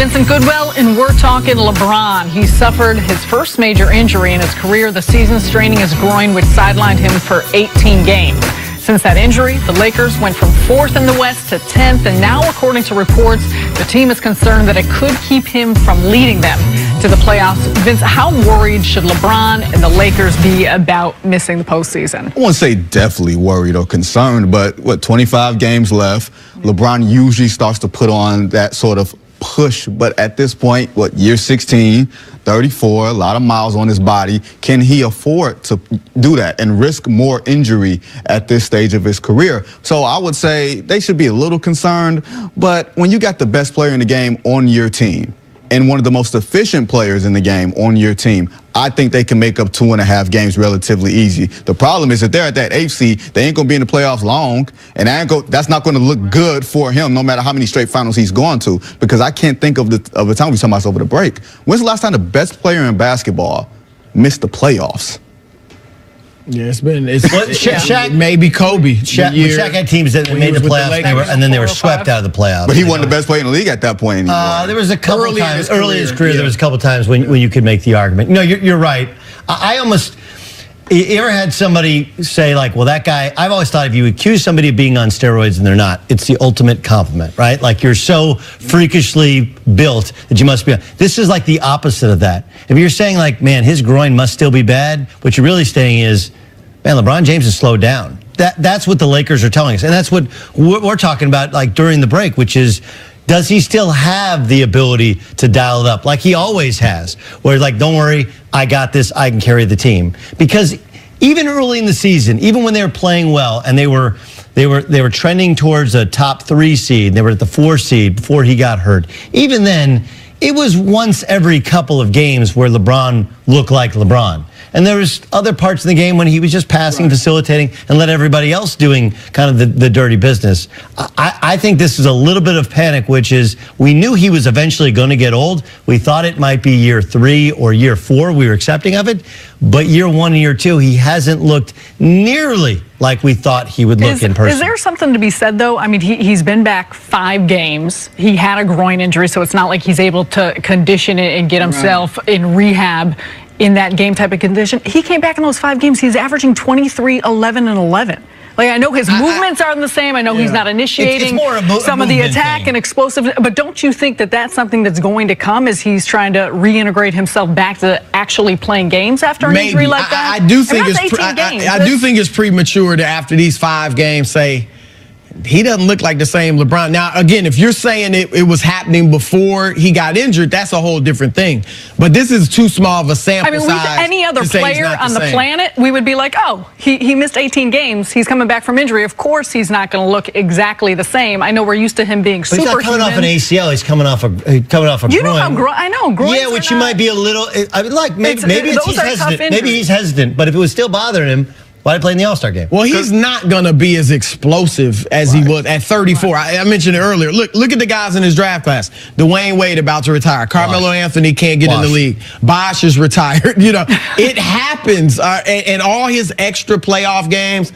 Vincent Goodwill, and we're talking LeBron. He suffered his first major injury in his career this season, straining his groin, which sidelined him for 18 games. Since that injury, the Lakers went from 4th in the West to 10th, and now, according to reports, the team is concerned that it could keep him from leading them to the playoffs. Vince, how worried should LeBron and the Lakers be about missing the postseason? I wouldn't say definitely worried or concerned, but 25 games left. LeBron usually starts to put on that sort of push, but at this point, year 16, 34, a lot of miles on his body. Can he afford to do that and risk more injury at this stage of his career? So I would say they should be a little concerned, but when you got the best player in the game on your team and one of the most efficient players in the game on your team, I think they can make up 2.5 games relatively easy. The problem is that they're at that 8th seed, they ain't going to be in the playoffs long, and that's not going to look good for him no matter how many straight finals he's gone to, because I can't think of the time we talking about over the break. When's the last time the best player in basketball missed the playoffs? Yeah, Shaq, maybe Kobe. Shaq had teams that made the playoffs, and then they were swept out of the playoffs. But he wasn't the best player in the league at that point anymore. There was a couple of times early in his career. There was a couple of times when you could make the argument. No, you're right. You ever had somebody say, like, well, that guy, I've always thought if you accuse somebody of being on steroids and they're not, it's the ultimate compliment, right? Like, you're so freakishly built that you must be. This is like the opposite of that. If you're saying, like, man, his groin must still be bad, what you're really saying is, man, LeBron James has slowed down. That's what the Lakers are telling us. And that's what we're talking about, like, during the break, which is, does he still have the ability to dial it up like he always has? Where, like, don't worry, I got this, I can carry the team. Because even early in the season, even when they were playing well and they were trending towards a top 3 seed, they were at the 4 seed before he got hurt. Even then, it was once every couple of games where LeBron looked like LeBron. And there was other parts of the game when he was just passing, facilitating, and let everybody else doing kind of the dirty business. I think this is a little bit of panic, which is we knew he was eventually going to get old. We thought it might be year 3 or year 4. We were accepting of it. But year 1 and year 2, he hasn't looked nearly like we thought he would look in person. Is there something to be said, though? I mean, he's been back 5 games. He had a groin injury, so it's not like he's able to condition it and get himself in rehab in that game type of condition. He came back in those 5 games. He's averaging 23, 11, and 11. Like, I know his movements aren't the same. I know he's not initiating some of the attack and explosive. But don't you think that that's something that's going to come as he's trying to reintegrate himself back to actually playing games after an injury like that? I do think it's premature to, after these 5 games, say he doesn't look like the same LeBron. Now, again, if you're saying it was happening before he got injured, that's a whole different thing. But this is too small of a sample size. I mean, any other player on the planet, we would be like, oh, he missed 18 games. He's coming back from injury. Of course, he's not going to look exactly the same. I know we're used to him being superhuman. He's not coming off an ACL. He's coming off a groin. You know how I know. Groins yeah, which you might be a little. I mean, like maybe he's hesitant. Maybe he's hesitant. But if it was still bothering him, why did he play in the All-Star game? Well, he's not going to be as explosive as he was at 34. I mentioned it earlier. Look at the guys in his draft class. Dwayne Wade about to retire. Carmelo Anthony can't get in the league. Bosh is retired. You know, it happens. And all his extra playoff games,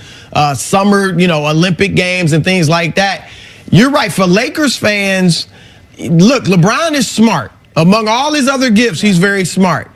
summer, Olympic games and things like that. You're right. For Lakers fans, look, LeBron is smart. Among all his other gifts, he's very smart.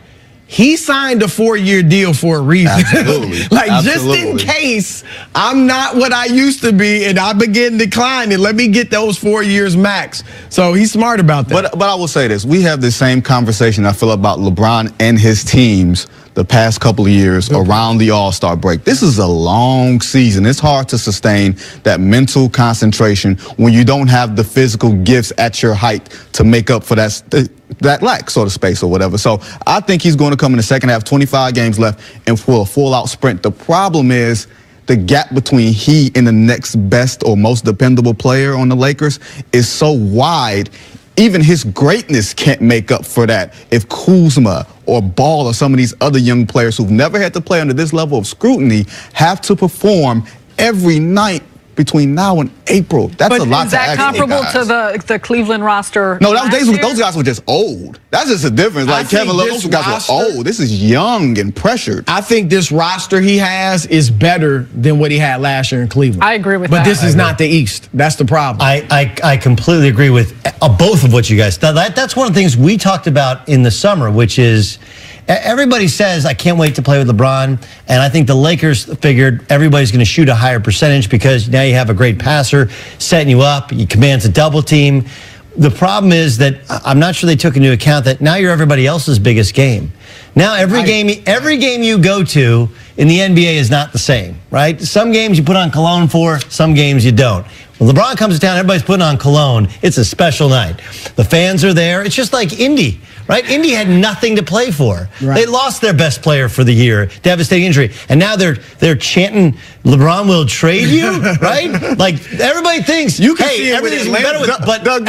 He signed a 4-year deal for a reason. Absolutely. Just in case I'm not what I used to be and I begin declining, let me get those 4 years max. So he's smart about that. But I will say this. We have the same conversation, I feel, about LeBron and his teams the past couple of years around the All-Star break. This is a long season. It's hard to sustain that mental concentration when you don't have the physical gifts at your height to make up for that lack sort of space or whatever. So I think he's going to come in the second half, 25 games left, and for a full-out sprint. The problem is the gap between he and the next best or most dependable player on the Lakers is so wide. Even his greatness can't make up for that if Kuzma or Ball or some of these other young players who've never had to play under this level of scrutiny have to perform every night between now and April. That's a lot is to that ask comparable guys. to the Cleveland roster? No, last those year? guys were just old. That's just a difference. Like Kevin Love, those guys were old. This is young and pressured. I think this roster he has is better than what he had last year in Cleveland. I agree with but that. But this is not the East. That's the problem. I completely agree with both of what you guys said. That's one of the things we talked about in the summer, which is everybody says, I can't wait to play with LeBron. And I think the Lakers figured everybody's going to shoot a higher percentage because now you have a great passer setting you up. He commands a double team. The problem is that I'm not sure they took into account that now you're everybody else's biggest game. Now every game you go to in the NBA is not the same, right? Some games you put on cologne for, some games you don't. When LeBron comes to town, everybody's putting on cologne. It's a special night. The fans are there. It's just like Indy, right? Indy had nothing to play for. Right. They lost their best player for the year, devastating injury, and now they're chanting, "LeBron will trade you," right? Like everybody thinks, you can hey, see everything's better with. But Doug,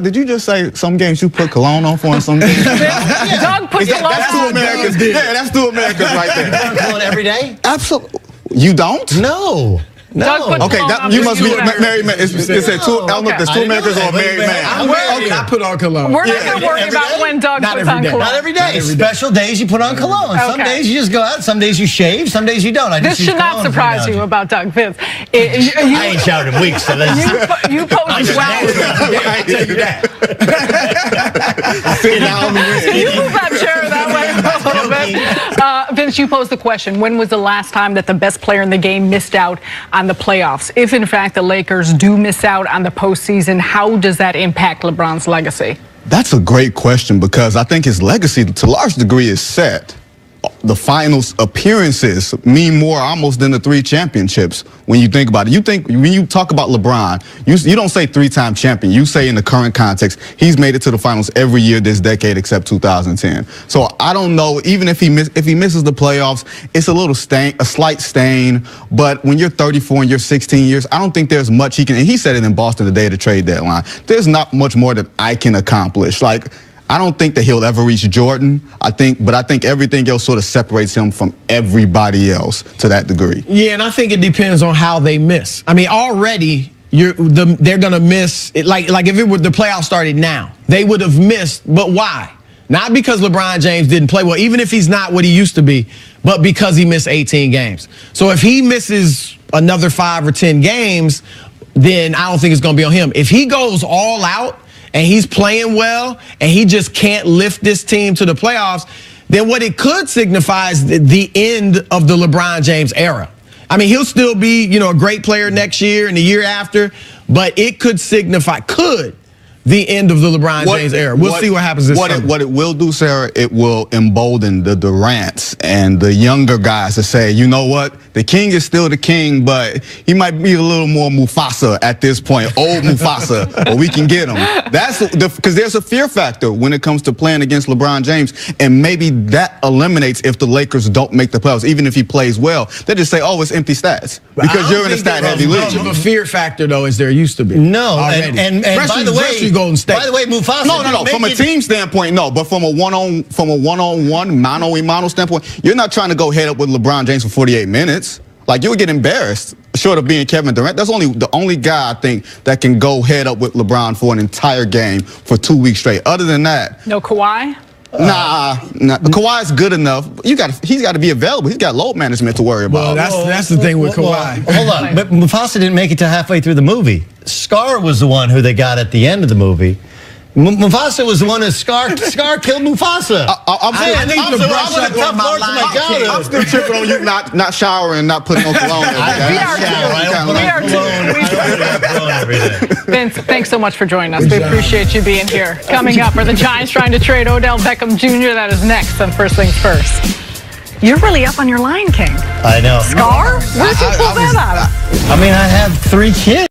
did you just say some games you put cologne on for and some games? Doug put cologne That's two on. Americans. Yeah, that's two Americans right there. you put on cologne every day? Absolutely. You don't? No. Doug put Okay, cologne on you for must be you. married man. It said two. I don't know if there's two Americans or a married man. I put on cologne. We're not going to worry about when Doug Not puts every on day. cologne. Not every day. Special days you put on cologne. Some Okay. days you just go out. Some days you shave. Some days you don't. This should not surprise you about Doug Vince. I ain't showered in weeks. So You posed well. I tell you that. Can you move that chair that way a little bit? Vince, you posed the question, when was the last time that the best player in the game missed out on the playoffs? If, in fact, the Lakers do miss out on the postseason, how does that impact LeBron's legacy? That's a great question because I think his legacy, to a large degree, is set. The finals appearances mean more almost than the 3 championships when you think about it. You think when you talk about LeBron, you don't say 3-time champion. You say in the current context, he's made it to the finals every year this decade except 2010. So I don't know, even if he misses the playoffs, it's a slight stain. But when you're 34 and you're 16 years, I don't think there's much he can. And he said it in Boston the day of the trade deadline. There's not much more that I can accomplish. Like, I don't think that he'll ever reach Jordan. But I think everything else sort of separates him from everybody else to that degree. Yeah, and I think it depends on how they miss. I mean, already they're gonna miss it. Like if it were the playoffs started now, they would have missed. But why? Not because LeBron James didn't play well, even if he's not what he used to be, but because he missed 18 games. So if he misses another 5 or 10 games, then I don't think it's gonna be on him. If he goes all out and he's playing well, and he just can't lift this team to the playoffs, then what it could signify is the end of the LeBron James era. I mean, he'll still be, a great player next year and the year after, but it could signify, the end of the LeBron James era. We'll see what happens this summer. What it will do, Sarah, it will embolden the Durants and the younger guys to say, you know what, the king is still the king, but he might be a little more Mufasa at this point, old Mufasa, but we can get him. That's because there's a fear factor when it comes to playing against LeBron James, and maybe that eliminates if the Lakers don't make the playoffs, even if he plays well. They just say, oh, it's empty stats because you're in a stat-heavy league. Much of a fear factor, though, as there used to be. No, and by the way, Golden State. By the way, Mufasa. No. From a team standpoint, no. But from a one-on-one, mano-a-mano standpoint, you're not trying to go head up with LeBron James for 48 minutes. Like, you would get embarrassed, short of being Kevin Durant. That's the only guy I think that can go head up with LeBron for an entire game for 2 weeks straight. Other than that, No Kawhi? Nah. Kawhi's good enough. He's got to be available. He's got load management to worry about. Well, that's the thing with Kawhi. Hold on, but Mufasa didn't make it to halfway through the movie. Scar was the one who they got at the end of the movie. Mufasa was the one that Scar killed Mufasa. I'm still tripping on you not showering and not putting on cologne. We are too. Vince, thanks so much for joining us. We appreciate you being here. Coming up, are the Giants trying to trade Odell Beckham Jr.? That is next on First Things First. You're really up on your Lion King. I know. Scar? Where did you pull that out of? I mean, I have 3 kids.